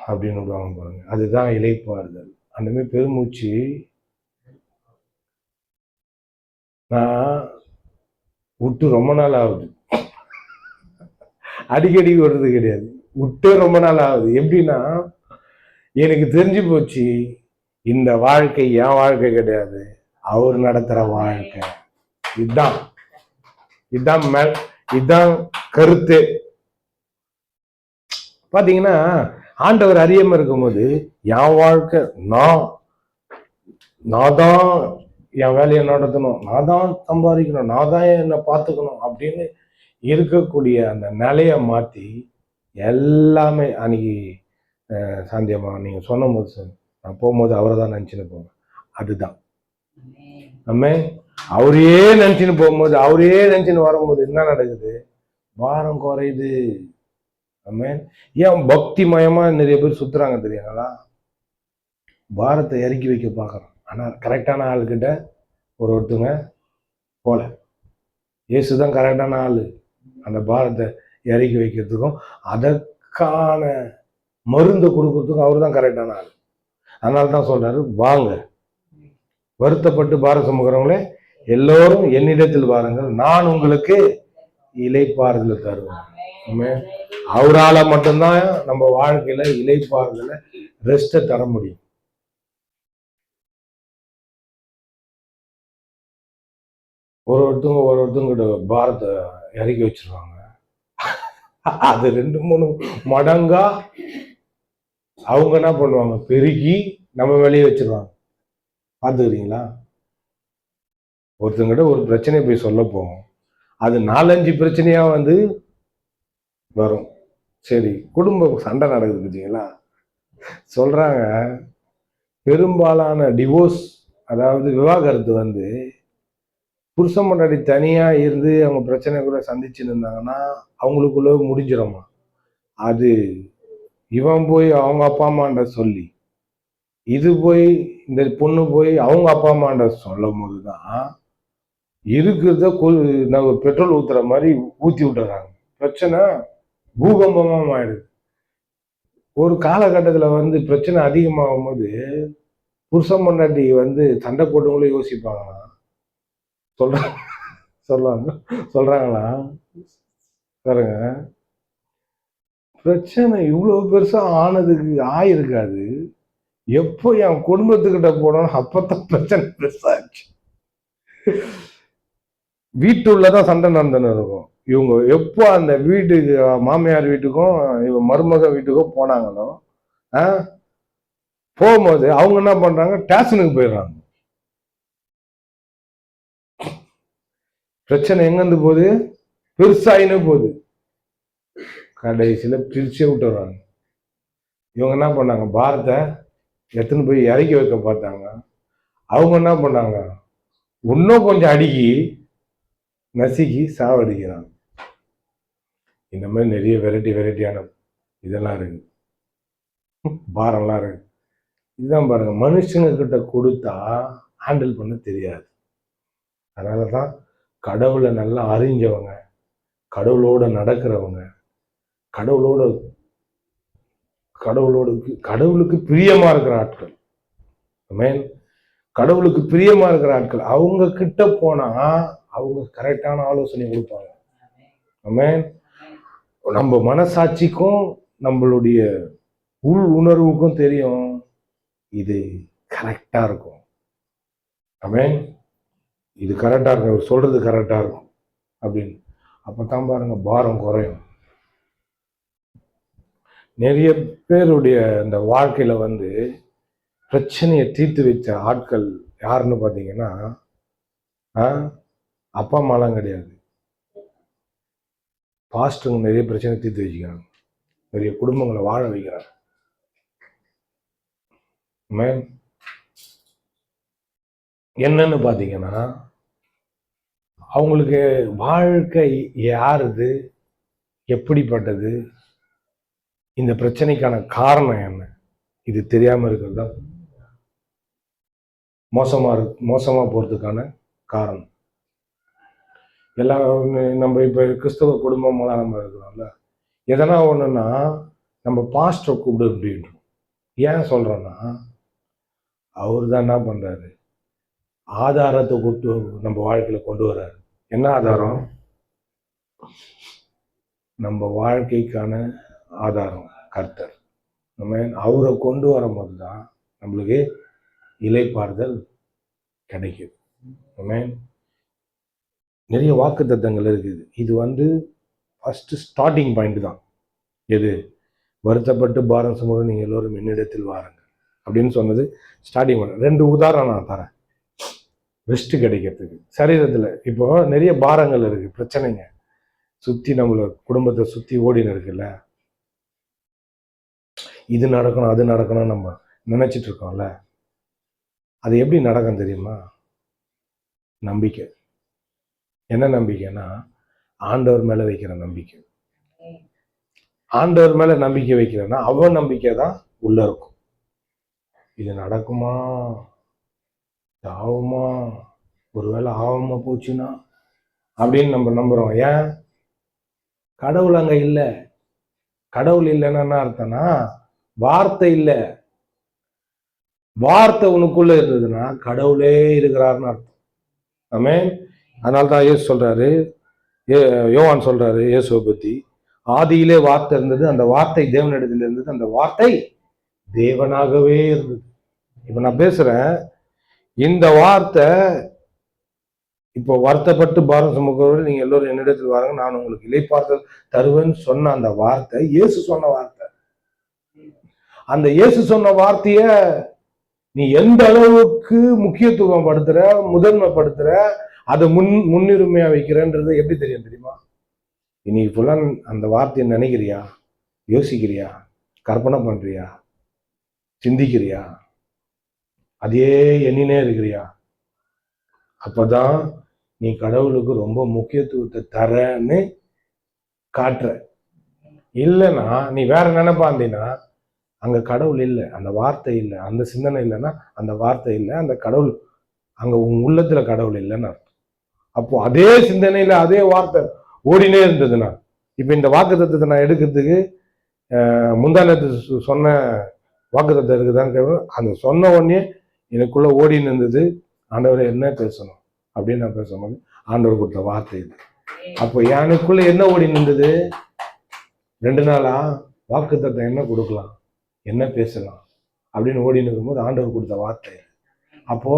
அப்படின்னு விடுவாங்க பாருங்க, அதுதான் இலைப்பாறுதல். அந்த மாதிரி பெருமூச்சு நான் விட்டு ரொம்ப நாள் ஆகுது, அடிக்கடி விடுறது கிடையாது, விட்டு ரொம்ப நாள் ஆகுது. எப்படின்னா எனக்கு தெரிஞ்சு போச்சு, இந்த வாழ்க்கை என் வாழ்க்கை கிடையாது, அவர் நடத்துற வாழ்க்கை. இதுதான் கருத்து. பாத்தீங்கன்னா ஆண்டவர் அறியாம இருக்கும்போது என் வாழ்க்கை, நான் தான் என் வேலையை நடத்தணும், நான் தான் சம்பாதிக்கணும், நான் தான் என்னை பார்த்துக்கணும் அப்படின்னு இருக்கக்கூடிய அந்த நிலையை மாற்றி எல்லாமே. அன்னைக்கு சாந்தியம்மா நீங்க சொன்ன போது நான் போகும்போது அவரை தான் நினைச்சுன்னு போவேன். அதுதான் நம்ம அவரையே நினைச்சுன்னு போகும்போது, அவரையே நினைச்சுன்னு வரும்போது என்ன நடக்குது? பாரம் குறையுது. ஆமென். ஏன் பக்தி மயமா நிறைய பேர் சுத்துறாங்க தெரியுங்களா? பாரத்தை இறக்கி வைக்க பார்க்கறோம். ஆனா கரெக்டான ஆளுகிட்ட ஒருத்தங்க போல. இயேசுதான் கரெக்டான ஆளு. அந்த பாரத்தை இறக்கி வைக்கிறதுக்கும் அதற்கான மருந்து கொடுக்கறதுக்கும் அவரு தான் கரெக்டான ஆள். அதனால தான் சொல்றாரு, வாங்க வருத்தப்பட்டு பாரம் சுமக்கிறவங்களே எல்லோரும் என்னிடத்தில் வாருங்கள், நான் உங்களுக்கு இளைப்பாறுதலை தருவேன். அவரால மட்டும்தான் நம்ம வாழ்க்கையில இளைப்பாறுதல ரெஸ்ட தர முடியும். ஒருத்தவங்க பாரத்தை இறக்கி வச்சிருவாங்க. அது 2-3 மடங்கா அவங்க என்ன பண்ணுவாங்க, பெருகி நம்ம வெளியே வச்சிருவாங்க. பார்த்துக்கிறீங்களா? ஒருத்தங்கிட்ட ஒரு பிரச்சனை போய் சொல்ல போவோம், அது 4-5 பிரச்சனையா வந்து வரும். சரி, குடும்ப சண்டை நடக்குது பார்த்தீங்களா? சொல்றாங்க பெரும்பாலான டிவோர்ஸ், அதாவது விவாகரத்து வந்து புருஷன் முன்னாடி தனியா இருந்து அவங்க பிரச்சனை கூட சந்திச்சுன்னு இருந்தாங்கன்னா அவங்களுக்குள்ள முடிஞ்சிடுமா? அது இவன் போய் அவங்க அப்பா அம்மாண்ட சொல்லி, இது போய் இந்த பொண்ணு போய் அவங்க அப்பா அம்மாண்ட சொல்லும் போதுதான் இருக்கிறத நம்ம பெட்ரோல் ஊத்துற மாதிரி ஊத்தி விட்டுறாங்க. பிரச்சனை பூகம்பமா ஆயிடுது. ஒரு காலகட்டத்துல வந்து பிரச்சனை அதிகமாகும் போது புருஷன் முன்னாடி வந்து சண்டை போட்டவங்களும் யோசிப்பாங்களா? சொல்றாங்களா பாருங்க. பிரச்சனை இவ்வளவு பெருசா ஆனதுக்கு ஆயிருக்காது. எப்போ என் குடும்பத்துக்கிட்ட போனோம் அப்பதான் பிரச்சனை பெருசாச்சு. வீட்டுள்ளதான் சண்டை நடந்துன்னு இருக்கும். இவங்க எப்போ அந்த வீட்டுக்கு மாமியார் வீட்டுக்கும் இவங்க மருமக வீட்டுக்கும் போனாங்களோ போகும்போது அவங்க என்ன பண்றாங்க, ஸ்டேஷனுக்கு போயிடுறாங்க. பிரச்சனை எங்கிருந்து போகுது? பெருசாயின்னு போகுது. கடைசியில பிரிச்சே விட்டுறாங்க. இவங்க என்ன பண்ணாங்க, பாரத்தை எத்தனை போய் இறக்கி வைக்க பார்த்தாங்க. அவங்க என்ன பண்ணாங்க, இன்னும் கொஞ்சம் அடுக்கி நசுக்கி சாவடிக்கிறாங்க. இந்த மாதிரி நிறைய வெரைட்டியான இதெல்லாம் இருக்கு, பாரம்லாம் இருக்கு. இதுதான் பாருங்க, மனுஷங்க கிட்ட கொடுத்தா ஹேண்டில் பண்ண தெரியாது. அதனாலதான் கடவுளை நல்லா அறிஞ்சவங்க, கடவுளோட நடக்கிறவங்க, கடவுளுக்கு பிரியமா இருக்கிற ஆட்கள், கடவுளுக்கு பிரியமா இருக்கிற ஆட்கள் அவங்க கிட்ட போனா அவங்க கரெக்டான ஆலோசனை கொடுப்பாங்க. நம்ம மனசாட்சிக்கும் நம்மளுடைய உள் உணர்வுக்கும் தெரியும் இது கரெக்டா இருக்கும். ஆமென். இது கரெக்டா இருக்கும், சொல்றது கரெக்டா இருக்கும் அப்படின்னு. அப்பதான் பாருங்க பாரம் குறையும். நிறைய பேருடைய இந்த வாழ்க்கையில வந்து பிரச்சனையை தீர்த்து வச்ச ஆட்கள் யாருன்னு பாத்தீங்கன்னா அப்பா அம்மாலாம் கிடையாது. பாஸ்டருங்க நிறைய பிரச்சனை தீர்த்து வச்சுக்கிறாங்க, நிறைய குடும்பங்களை வாழ வைக்கிறாங்க. என்னன்னு பாத்தீங்கன்னா அவங்களுக்கு வாழ்க்கை யாருது, எப்படிப்பட்டது, இந்த பிரச்சனைக்கான காரணம் என்ன, இது தெரியாம இருக்கிறது தான் மோசமா போறதுக்கான காரணம். எல்லாம் நம்ம இப்ப கிறிஸ்தவ குடும்பமெல்லாம் நம்ம இருக்கிறோம்ல, எதனா ஒண்ணுன்னா நம்ம பாஸ்டரை கூப்பிடு அப்படின்றோம். ஏன் சொல்றோம்னா அவரு தான் என்ன பண்றாரு, ஆதாரத்தை கொண்டு நம்ம வாழ்க்கையில கொண்டு வர்றாரு. என்ன ஆதாரம்? நம்ம வாழ்க்கைக்கான ஆதாரம் கர்த்தர். நம்ம அவரை கொண்டு வரும்போது தான் நம்மளுக்கு இளைப்பாறுதல் கிடைக்குது. நிறைய வாக்கு தத்தங்கள் இருக்குது. இது வந்து ஃபர்ஸ்ட் ஸ்டார்டிங் பாயிண்ட் தான். எது? வருத்தப்பட்டு பாரம் சுமந்து நீங்க எல்லோரும் என்னிடத்தில் வாருங்க அப்படின்னு சொன்னது ஸ்டார்டிங் பாயிண்ட். 2 உதாரணம் நான் தரேன் ரெஸ்ட் கிடைக்கிறதுக்கு. சரீரத்துல இப்போ நிறைய பாரங்கள் இருக்கு, பிரச்சனைங்க சுத்தி நம்மள குடும்பத்தை சுத்தி ஓடின்னு இருக்குல்ல, இது நடக்கணும் அது நடக்கணும் நம்ம நினைச்சிட்டு இருக்கோம்ல, அது எப்படி நடக்கும் தெரியுமா? நம்பிக்கை. என்ன நம்பிக்கைன்னா ஆண்டவர் மேல வைக்கிற நம்பிக்கை. ஆண்டவர் மேல நம்பிக்கை வைக்கிறேன்னா அவன் நம்பிக்கை தான் உள்ள இருக்கும். இது நடக்குமா, ஆகுமா, ஒருவேளை ஆகாம போச்சுன்னா அப்படின்னு நம்ம நம்புறோம். ஏன்? கடவுள் அங்க இல்ல. கடவுள் இல்லைன்னா என்ன அர்த்தம்னா வார்த்தை இல்லை. வார்த்தை உனக்குள்ள இருந்ததுன்னா கடவுளே இருக்கிறாருன்னு அர்த்தம். ஆமென். அதனால்தான் இயேசு சொல்றாரு, யோவான் சொல்றாரு இயேசுவை பத்தி, ஆதியிலே வார்த்தை இருந்தது, அந்த வார்த்தை தேவனிடத்தில் இருந்தது, அந்த வார்த்தை தேவனாகவே இருந்தது. இப்ப நான் பேசுறேன், இந்த வார்த்தை இப்போ வருத்தப்பட்டு பாரம் சுமக்கிறவர்கள் நீங்க எல்லோரும் என்னிடத்தில் வாருங்க, நான் உங்களுக்கு இளைப்பாறுதல் தருவேன்னு சொன்ன அந்த வார்த்தை இயேசு சொன்ன வார்த்தை. அந்த இயேசு சொன்ன வார்த்தைய நீ எந்த அளவுக்கு முக்கியத்துவம் படுத்துற, முதன்மைப்படுத்துற, அதை முன்னுரிமையா வைக்கிறன்றது எப்படி தெரியும் தெரியுமா? இன்னைக்கு ஃபுல்லா அந்த வார்த்தையை நினைக்கிறியா, யோசிக்கிறியா, கற்பனை பண்றியா, சிந்திக்கிறியா, அதே எண்ணினே இருக்கிறியா? அப்பதான் நீ கடவுளுக்கு ரொம்ப முக்கியத்துவத்தை தரன்னு காட்டுற. இல்லைன்னா நீ வேற நினைப்பாந்தீங்கன்னா அங்க கடவுள் இல்லை, அந்த வார்த்தை இல்லை, அந்த சிந்தனை இல்லைன்னா அந்த வார்த்தை இல்லை, அந்த கடவுள் அங்க உன் உள்ளத்துல கடவுள் இல்லைன்னு அர்த்தம். அப்போ அதே சிந்தனையில அதே வார்த்தை ஓடினே இருந்ததுன்னா, இப்ப இந்த வாக்கு தத்துவத்தை நான் எடுக்கிறதுக்கு முந்தானத்து சொன்ன வாக்கு தத்துவம் இருக்குதான்னு அந்த சொன்ன உடனே எனக்குள்ள ஓடின்னு இருந்தது, ஆண்டவரை என்ன பேசணும் அப்படின்னு நான் பேசும்போது ஆண்டவர் கொடுத்த வார்த்தை இது. அப்போ எனக்குள்ள என்ன ஓடின்னு இருந்தது? 2 நாளா வாக்கு தத்துவம் என்ன கொடுக்கலாம், என்ன பேசலாம் அப்படின்னு ஓடின்னு இருக்கும்போது ஆண்டவர் கொடுத்த வார்த்தை. அப்போ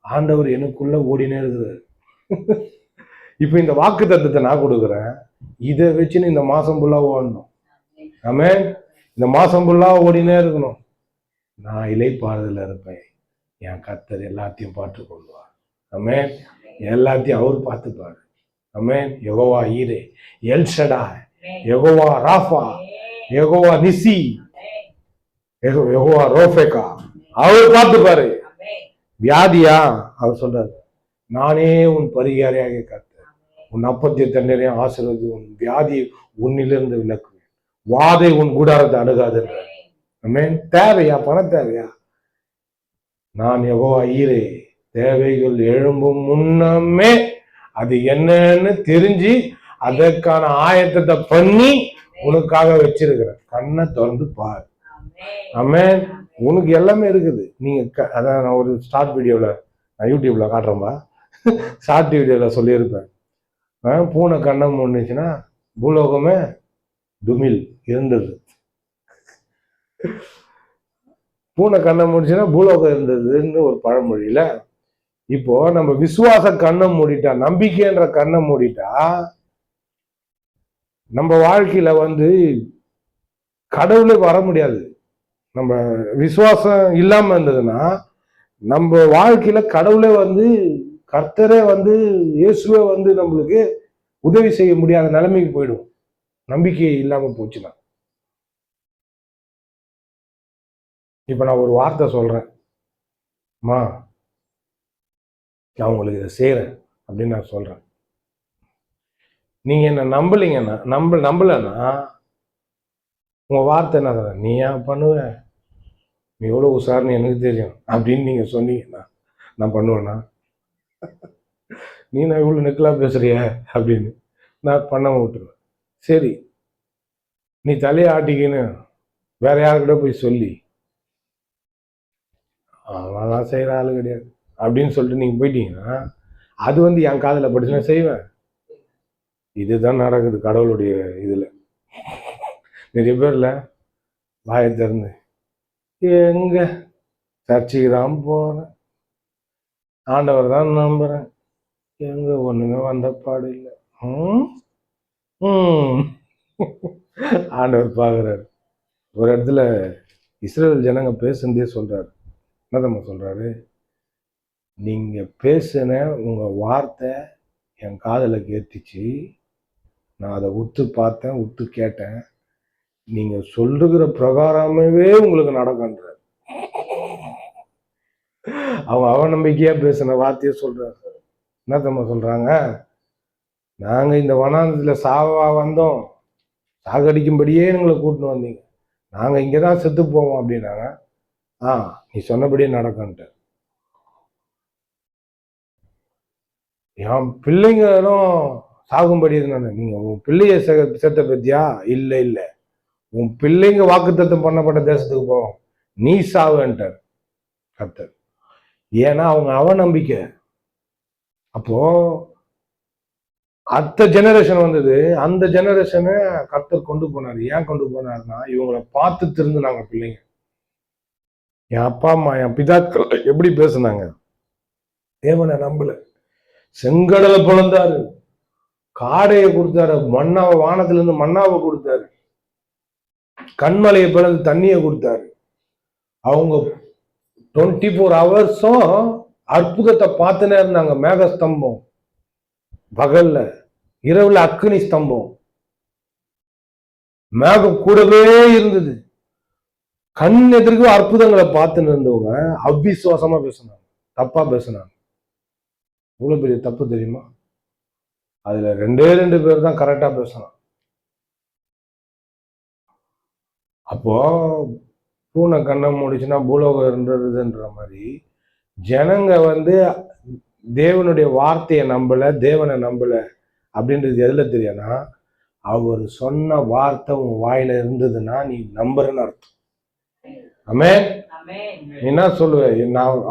ஆண்டவர் எனக்குள்ள ஓடினே இருக்குது. இப்ப இந்த வாக்கு தத்துவத்தை நான் கொடுக்குறேன், இதை வச்சுன்னு இந்த மாசம் ஃபுல்லா ஓடணும். ஆமென். இந்த மாசம் ஃபுல்லா ஓடினே இருக்கணும். நான் இளைப்பாறுதல இருப்பேன், என் கர்த்தர் எல்லாத்தையும் பார்த்துக் கொள்வார். ஆமென். எல்லாத்தையும் அவர் பார்த்துப்பாரு. ஆமென். யெகோவா ஈரே, எல் ஷடாய், யெகோவா ராஃபா, யெகோவா நிசி, யெகோவா ரோஃபேகா, அவர் பார்த்துப்பாரு. வியாதியா அவர் சொல்றாரு, நானே உன் பரிகாரியாக கர்த்தர், உன் அப்பத்திய தண்ணீரையும் ஆசீர்வதி, உன் வியாதி உன்னிலிருந்து விலக்குவேன், வாதை உன் கூடாரத்தை அணுகாதுன்ற. தேவையா? பணம் தேவையா? நான் யெகோவா ஈரே, தேவைகள் எழும்பும் முன்னமே அது என்னன்னு தெரிஞ்சு அதற்கான ஆயத்தத்தை பண்ணி உனக்காக வச்சிருக்கிறேன். கண்ணை திறந்து பாரு. ஆமென். உனக்கு எல்லாமே இருக்குது. நீங்க அதான் நான் ஒரு ஷார்ட் வீடியோல, நான் யூடியூப்ல காட்டுறேன்பா, ஷார்ட் வீடியோல சொல்லியிருப்பேன், பூனை கண்ணை மூடிச்சுன்னா பூலோகமே துமில் இருந்தது. பூனை கண்ணை மூடிச்சுன்னா பூலோகம் இருந்ததுன்னு ஒரு பழமொழியில. இப்போ நம்ம விசுவாச கண்ணை மூடிட்டா, நம்பிக்கைன்ற கண்ணை மூடிட்டா, நம்ம வாழ்க்கையில கடவுளே வர முடியாது. நம்ம விசுவாசம் இல்லாம இருந்ததுன்னா நம்ம வாழ்க்கையில கடவுளே கர்த்தரே இயேசுவே நம்மளுக்கு உதவி செய்ய முடியாத நிலைமைக்கு போயிடும், நம்பிக்கை இல்லாம போச்சுன்னா. இப்ப நான் ஒரு வார்த்தை சொல்றேன், அம்மா நான் உங்களுக்கு இதை செய்யறேன் அப்படின்னு நான் சொல்றேன். நீங்க என்ன நம்பலீங்கன்னா, நம்பலன்னா உங்க வார்த்தை என்ன சொல்ற, நீ ஏன் பண்ணுவ, நீ எவ்வளவு உஷாருன்னு எனக்கு தெரியும் அப்படின்னு நீங்க சொன்னீங்கன்னா நான் பண்ணுவேன்னா? நீ நான் இவ்வளவு நெக்கலா பேசுறிய அப்படின்னு நான் பண்ண விட்டுருவேன். சரி, நீ தலையை ஆட்டிக்கின்னு வேற யாருக்கிட்ட போய் சொல்லி, அவன் செய்யற ஆளு கிடையாது அப்படின்னு சொல்லிட்டு நீங்க போயிட்டீங்கன்னா அது என் காதுல படிச்சு நான் செய்வேன். இதுதான் நடக்குது கடவுளுடைய இதுல. நிறைய பேர்ல வாயை திறந்து எங்க சர்ச்சைக்கு தான் போறேன், ஆண்டவர் தான் நம்புறேன், எங்க ஒண்ணுமே வந்த பாடு இல்லை. ஆண்டவர் பாக்குறாரு. ஒரு இடத்துல இஸ்ரேல் ஜனங்க பேசுனதே சொல்றாரு. என்னதம்மா சொல்றாரு, நீங்க பேசுன உங்க வார்த்தை என் காதல கேட்டுச்சு, நான் அதை உத்து பார்த்தேன், உத்து கேட்டேன், நீங்க சொல்லுகிற பிரகாரமே உங்களுக்கு நடக்குன்ற. அவன் அவநம்பிக்கையா பேசின வார்த்தைய சொல்றாரு. என்ன தெரியுமா சொல்றாங்க? நாங்க இந்த வனாந்தரத்துல சாவா வந்தோம், சாகடிக்கும்படியே எங்களை கூட்டின்னு வந்தீங்க, நாங்க இங்கதான் செத்து போவோம் அப்படின்னாங்க. நீ சொன்னபடியே நடக்கும்ட்டு. என் பிள்ளைங்களும் சாகும்படி இருந்தாங்க. நீங்க உன் பிள்ளைய செத்த பத்தியா? இல்ல இல்ல, உன் பிள்ளைங்க வாக்குத்தத்தம் பண்ணப்பட்ட தேசத்துக்கு போவோம், நீ சாவுன்ட்டார் கர்த்தர். ஏன்னா அவங்க அவநம்பிக்கை. அப்போ அடுத்த ஜெனரேஷன் வந்தது, அந்த ஜெனரேஷனை கர்த்தர் கொண்டு போனார். ஏன் கொண்டு போனார்னா, இவங்களை பார்த்து திருந்துனாங்க பிள்ளைங்க. என் அப்பா அம்மா, என் பிதாக்கள் எப்படி பேசுனாங்க? தேவனை நம்பல, செங்கடலை பிளந்தாரு, காடையை கொடுத்தாரு, மண்ணாவை வானத்துல இருந்து மண்ணாவை கொடுத்தாரு, கண்மலையை பிளந்து தண்ணியை கொடுத்தாரு. அவங்க 24 ஹவர்ஸும் அற்புதத்தை பார்த்துனே இருந்தாங்க. மேகஸ்தம்பம் பகல்ல, இரவுல அக்னி ஸ்தம்பம், மேகம் கூடவே இருந்தது. கண் எதிர்க்க அற்புதங்களை பார்த்துன்னு இருந்தவங்க அவிசுவாசமா பேசினாங்க, தப்பா பேசினாங்க. இவ்வளவு பெரிய தப்பு தெரியுமா? அதுல 2 பேர் தான் கரெக்டா பேசணும். அப்போ பூனை கண்ணை முடிச்சுன்னா பூலோகம் இருந்ததுன்ற மாதிரி ஜனங்க தேவனுடைய வார்த்தையை நம்பல, தேவனை நம்பல அப்படின்றது எதுல தெரியும்னா, அவர் சொன்ன வார்த்தை உன் வாயில இருந்ததுன்னா நீ நம்புறன்னு அர்த்தம். ஆமென். என்ன சொல்லுவ? நான்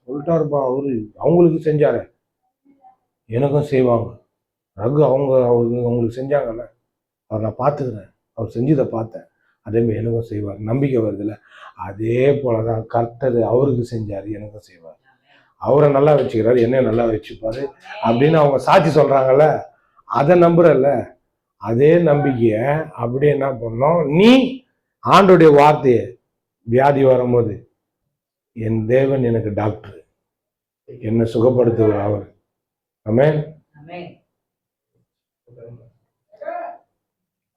சொல்லிட்டாருப்பா, அவரு அவங்களுக்கு செஞ்சாரு, எனக்கும் செய்வாங்க. அவங்களுக்கு செஞ்சாங்கல்ல, அவர் நான் பார்த்துக்கிறேன், அவர் செஞ்சதை பார்த்தேன், அதே மாதிரி எனக்கும் செய்வார். நம்பிக்கை வருதுல்ல, அதே போலதான் கர்த்தர் அவருக்கு செஞ்சாரு, எனக்கும் செய்வார். அவரை நல்லா வச்சுக்கிறாரு, என்னைய நல்லா வச்சுப்பாரு அப்படின்னு அவங்க சாட்சி சொல்றாங்கல்ல, அதை நம்புறல்ல, அதே நம்பிக்கைய அப்படியே என்ன பண்ணோம், நீ ஆண்டோடைய வார்த்தையை வியாதி வரும்போது, என் தேவன் எனக்கு டாக்டர், என்னை சுகப்படுத்துவார் அவர். ஆமென்.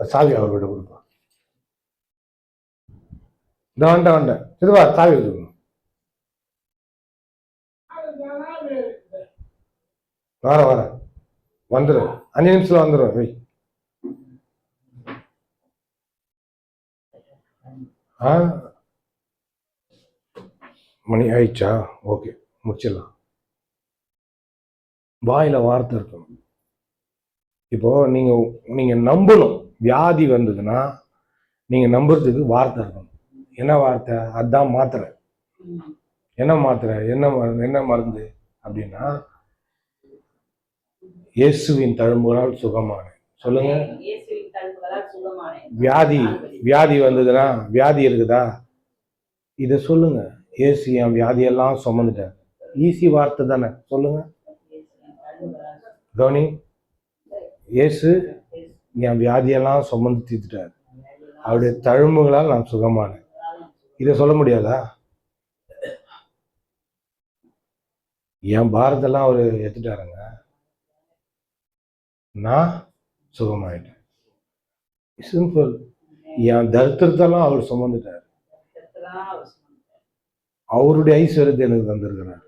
சாவி அவர்கிட்ட கொடுப்பா. இந்த இதுவா சாவி கொடுக்கணும். வர வந்துடும், 5 நிமிஷத்துல வந்துடும். வை. மணி ஆயிடுச்சா? ஓகே, முடிச்சிடலாம். வாயில வார்த்தை இருக்கணும். இப்போ நீங்க நம்பணும். வியாதி வந்ததுன்னா நீங்க நம்புறதுக்கு வார்த்தை இருக்கணும். என்ன வார்த்தை? அதான் மாத்திரை. என்ன மாத்திரை? என்ன மருந்து அப்படின்னா, இயேசுவின் தழும்புகளால் சுகமானேன். சொல்லுங்க. வியாதி வந்ததுன்னா, வியாதி இருக்குதா, இத சொல்லுங்க. இயேசு என் வியாதியெல்லாம் சுமந்துட்டார். ஈஸி வார்த்தை தானே, சொல்லுங்க. கவனி, இயேசு என் வியாதியெல்லாம் சுமந்து தீர்த்துட்டார், அவருடைய தழும்புகளால் நான் சுகமானேன். இதை சொல்ல முடியாதா? என் பாரதெல்லாம் அவரு எடுத்துட்டாருங்க, நான் சுகமாயிட்டேன். சிம்பிள். என் தரித்திரத்தெல்லாம் அவர் சுமந்துட்டார், அவருடைய ஐஸ்வர்யத்தை எனக்கு தந்திருக்கிறார்.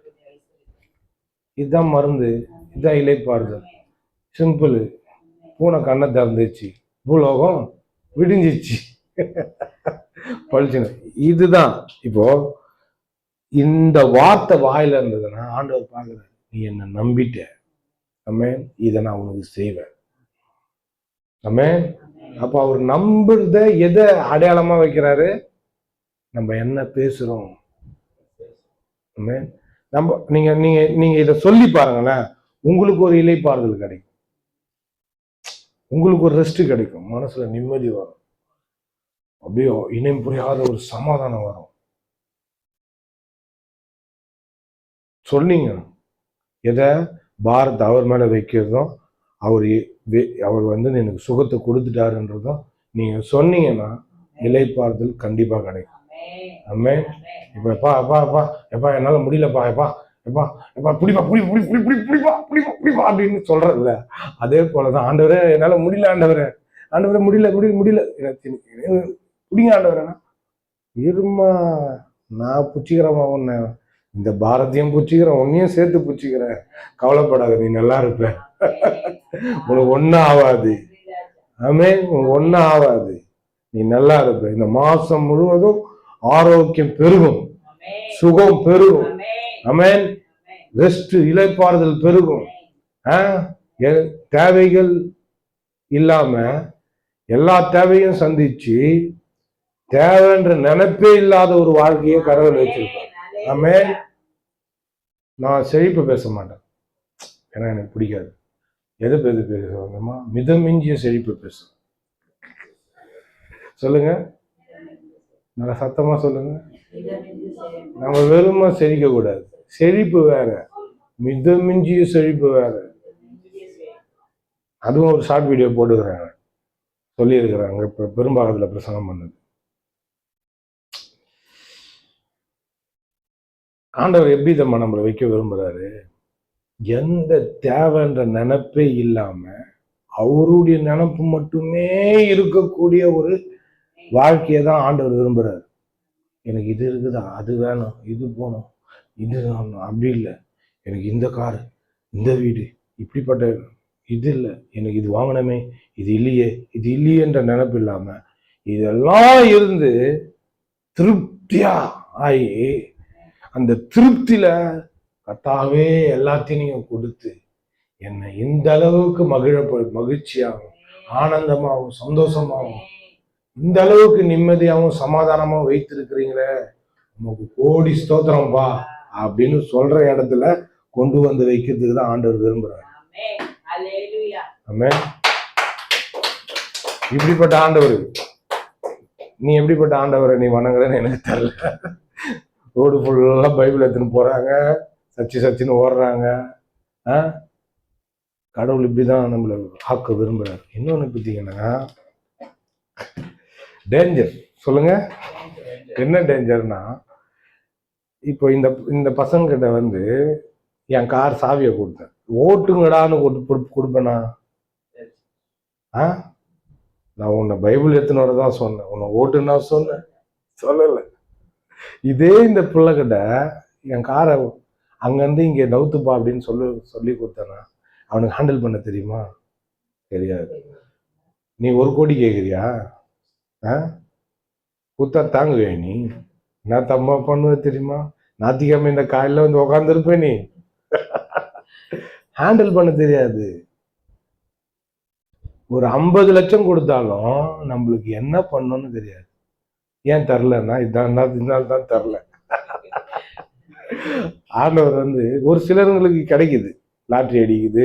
இதுதான் மருந்து, இதுதான் இலைப்பாறுதல். சிம்பிள். பூனை கண்ணை திறந்துச்சு, பூலோகம் விடிஞ்சிச்சு, பழிச்சுன்னு. இதுதான். இப்போ இந்த வார்த்தை வாயில இருந்ததுன்னா ஆண்டவர் பார்க்கிறார், நீ என்ன நம்பிட்ட, ஆமென், இதை நான் உனக்கு செய்வேன். ஆமென். அப்ப அவர் நம்புறத எதை அடையாளமா வைக்கிறாரு? நம்ம என்ன பேசுறோம். ஆமென். நீங்க இதை சொல்லி பாருங்களேன், உங்களுக்கு ஒரு இலைப்பாறுதல் கிடைக்கும், உங்களுக்கு ஒரு ரெஸ்ட் கிடைக்கும், மனசுல நிம்மதி வரும், அப்படியே இனம் புரியாத ஒரு சமாதானம் வரும். சொன்னீங்க எதை? பாரத் அவர் மேல வைக்கிறதும், அவர் எனக்கு சுகத்தை கொடுத்துட்டாருன்றதும் நீங்க சொன்னீங்கன்னா இலைப்பாறுதல் கண்டிப்பா கிடைக்கும். ஆமென். இப்ப எப்பா என்னால முடியலப்பா, எப்பா புடிப்பா அப்படின்னு சொல்றதுல, அதே போலதான் ஆண்டவரே என்னால முடியல, ஆண்டவரே முடியல புடிங்க ஆண்டவரேனா, இருமா நான் புச்சிக்கிறமா உன்னை இந்த பாரத்தையும் புச்சிக்கிறேன், உன்னையும் சேர்த்து புச்சிக்கிறேன், கவலைப்படாத, நீ நல்லா இருப்ப, உனக்கு ஒன்றும் ஆகாது. ஆமென். உனக்கு ஒன்றும் ஆகாது, நீ நல்லா இருப்ப. இந்த மாசம் முழுவதும் ஆரோக்கியம் பெருகும், சுகம் பெருகும். ஆமென். ரெஸ்ட், இளைப்பாறுதல் பெருகும். தேவைகள் இல்லாம எல்லா தேவையும் சந்திச்சு தேவைன்ற நினைப்பே இல்லாத ஒரு வாழ்க்கையை கடவுள் வச்சிருப்பார். ஆமென். நான் செழிப்பு பேச மாட்டேன், ஏன்னா எனக்கு பிடிக்காது. எது பேசுவாங்கம்மா? மிதமிஞ்சிய செழிப்பு பேச சொல்லுங்க, நல்லா சத்தமா சொல்லுங்க. நம்ம வெறுமா செழிக்க கூடாது. செழிப்பு வேற, மிதமிஞ்சிய செழிப்பு வேற. அதுவும் ஒரு ஷார்ட் வீடியோ போட்டுக்கிறாங்க, சொல்லி இருக்கிறாங்க, இப்ப பெரும்பாகத்துல பிரசங்கம் பண்ணது. ஆண்டவர் எப்படி நம்ம நம்மளை வைக்க விரும்புறாரு? எந்த தேவைன்ற நினைப்பே இல்லாம அவருடைய நினைப்பு மட்டுமே இருக்கக்கூடிய ஒரு வாழ்க்கையை தான் ஆண்டவர் விரும்புறாரு. எனக்கு இது இருக்குதா, அது வேணும், இது போகணும், இது வேணும், அப்படி இல்லை. எனக்கு இந்த காரு, இந்த வீடு, இப்படிப்பட்ட இது இல்லை, எனக்கு இது வாங்கணுமே, இது இல்லையே, இது இல்லையேன்ற நினைப்பு இல்லாம இதெல்லாம் இருந்து திருப்தியா ஆகி அந்த திருப்தியில கர்த்தாவே எல்லாத்தையும் நீங்க கொடுத்து என்னை இந்த அளவுக்கு மகிழ்ச்சியாகவும் ஆனந்தமாகவும் சந்தோஷமாகவும் இந்த அளவுக்கு நிம்மதியாகவும் சமாதானமாகவும் வைத்திருக்கிறீங்களே, நமக்கு கோடி ஸ்தோத்திரம்பா அப்படின்னு சொல்ற இடத்துல கொண்டு வந்து வைக்கிறதுக்கு தான் ஆண்டவர் விரும்புறாரு. ஆமென். இப்படிப்பட்ட ஆண்டவர், நீ எப்படிப்பட்ட ஆண்டவரை நீ வணங்குறன்னு எனக்கு தெரியல. ரோடு ஃபுல்லா பைபிள் எடுத்துன்னு போறாங்க, சச்சின்னு ஓடுறாங்க. கடவுள் இப்படிதான் நம்மளை ஆக்க விரும்புறாரு. இன்னொன்னு பார்த்தீங்கன்னா டேஞ்சர். சொல்லுங்க, என்ன டேஞ்சர்னா, இப்போ இந்த பசங்க கிட்ட வந்து என் கார் சாவியை கொடுத்தேன், ஓட்டுங்கடான்னு கொடுப்பேனா? நான் உன்னை பைபிள் எடுத்துன்னு வரதான் சொன்னேன், உன்னை ஓட்டுன்னா சொன்னேன்? சொல்லலை. இதே இந்த பிள்ளைகிட்ட என் காரை அங்கேருந்து இங்கே நவுத்துப்பா அப்படின்னு சொல்லி கொடுத்தேன்னா அவனுக்கு ஹேண்டில் பண்ண தெரியுமா? தெரியாது. நீ 1 கோடி கேட்குறியா? குத்தா தாங்குவே நீ? நான் தம்மா பண்ணுவ தெரியுமா? ஞாயிற்றுக்கிழமை இந்த காலையில் வந்து உக்காந்துருப்பேன், நீ ஹேண்டில் பண்ண தெரியாது. ஒரு 50 லட்சம் கொடுத்தாலும் நம்மளுக்கு என்ன பண்ணணும்னு தெரியாது. ஏன் தரலன்னா இதனால தான் தரல. ஆண்டவர் வந்து ஒரு சிலருங்களுக்கு கிடைக்குது, லாட்ரி அடிக்குது,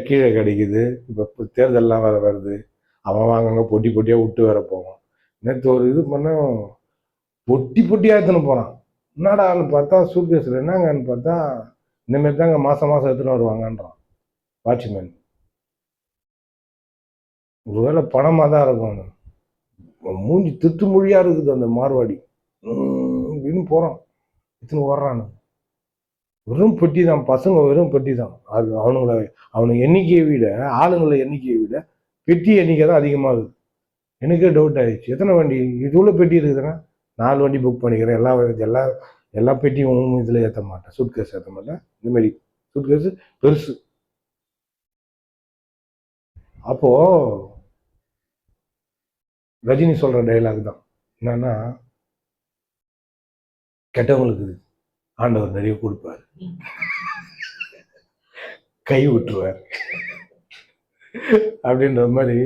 கீழே கிடைக்குது. இப்போ தேர்தல்லாம் வருது, அவன் வாங்க போட்டியாக விட்டு வர போவான். நேற்று ஒரு இது பண்ண பொட்டியாக எடுத்துன்னு போகிறான். என்னடான்னு பார்த்தா சூட்கேஸில் என்னங்கன்னு பார்த்தா இந்தமாரி தாங்க மாதம் எடுத்துன்னு வருவாங்கன்றான் வாட்ச்மேன். ஒருவேளை பணமாக தான் இருக்கும். மூஞ்சி திட்டு மொழியா இருக்குது அந்த மார்வாடி. அப்படின்னு போகிறான், எடுத்துன்னு ஓடுறான்னு. வெறும் பெட்டி தான், பசங்க வெறும் பெட்டி தான். அது அவனுக்கு எண்ணிக்கையை விட, ஆளுங்களை எண்ணிக்கையை விட பெட்டி எண்ணிக்கை தான் அதிகமாகுது. எனக்கே டவுட் ஆயிடுச்சு, எத்தனை வண்டி இதுள்ள பெட்டி இருக்குதுன்னா 4 வண்டி புக் பண்ணிக்கிறேன், எல்லா பெட்டியும் இதில் ஏற்ற மாட்டேன், சூட்கேஸ் ஏற்ற மாட்டேன். இந்த மாதிரி சூட்கேஸ் பெருசு. அப்போ ரஜினி சொல்ற டைலாக் தான் என்னன்னா, கெட்டவங்களுக்கு ஆண்டவர் நிறைய கொடுப்பார், கை விட்டுருவார் அப்படின்ற மாதிரி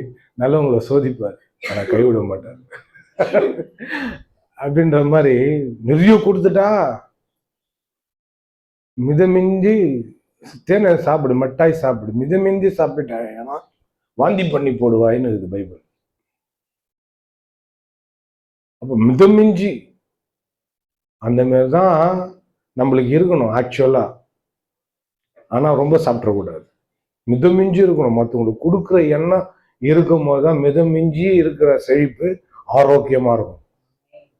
நல்லவங்களை சோதிப்பார், ஆனா கைவிட மாட்டார் அப்படின்ற மாதிரி நிறைய கொடுத்துட்டா மிதமிஞ்சி தேனை சாப்பிடு, மிட்டாய் சாப்பிடு, மிதமிஞ்சி சாப்பிட்டாங்கன்னா வாந்தி பண்ணி போடுவாயின்னு இருக்குது பைபிள். அப்ப மிதமிஞ்சி அந்த மாதிரிதான் நம்மளுக்கு இருக்கணும் ஆக்சுவலா. ஆனா ரொம்ப சாப்பிடக்கூடாது, மிதமிஞ்சி இருக்கணும். மற்றவங்களுக்கு கொடுக்குற எண்ணம் இருக்கும் போதுதான் மிதமிஞ்சி இருக்கிற செழிப்பு ஆரோக்கியமா இருக்கும்.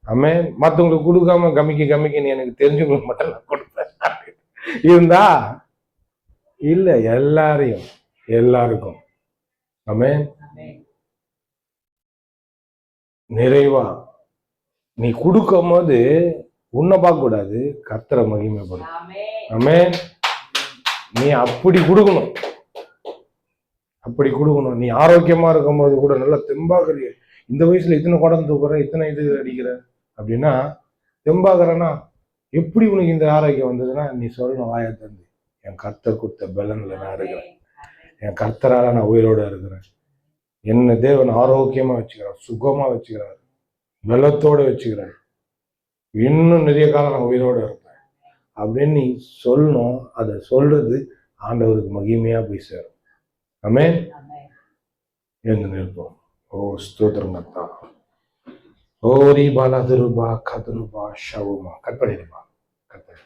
ஆமே, மற்றவங்களுக்கு கொடுக்காம கமிக்கன்னு எனக்கு தெரிஞ்சவங்களுக்கு மட்டும் நான் கொடுப்பேன் இருந்தா இல்ல, எல்லாருக்கும் ஆமே நிறைவா நீ கொடுக்கும் போது உன்னை பார்க்க கூடாது, கர்த்தரை மகிமைப்படும். ஆமென். நீ அப்படி கொடுக்கணும், அப்படி கொடுக்கணும். நீ ஆரோக்கியமா இருக்கும்போது கூட நல்லா தெம்பாக்குறிய, இந்த வயசுல இத்தனை குடம் தூக்குற, இத்தனை இது அடிக்கிற அப்படின்னா, தெம்பாக்குறன்னா எப்படி உனக்கு இந்த ஆரோக்கியம் வந்ததுன்னா, நீ சொல்லணும் வாயை தந்து, என் கர்த்தர் கொடுத்த பலன்ல நான் இருக்கிறேன், என் கர்த்தரால நான் உயிரோட இருக்கிறேன், என்ன தேவன் ஆரோக்கியமா வச்சுக்கிறார், சுகமா வச்சுக்கிறார், பலத்தோட வச்சுக்கிறார், இன்னும் நிறைய காலம் நான் உயிரோட இருப்பேன் அப்படின்னு நீ சொல்லணும். அதை சொல்றது ஆண்டவருக்கு மகிமையா போய் சேரும். ஆமென். எழுந்து நிற்போம். ஓ ஸ்தோத்திரங்கத்தா. ஓ ரீபாலா திருபா கதுருபா ஷவுமா. கற்பனை கற்பனை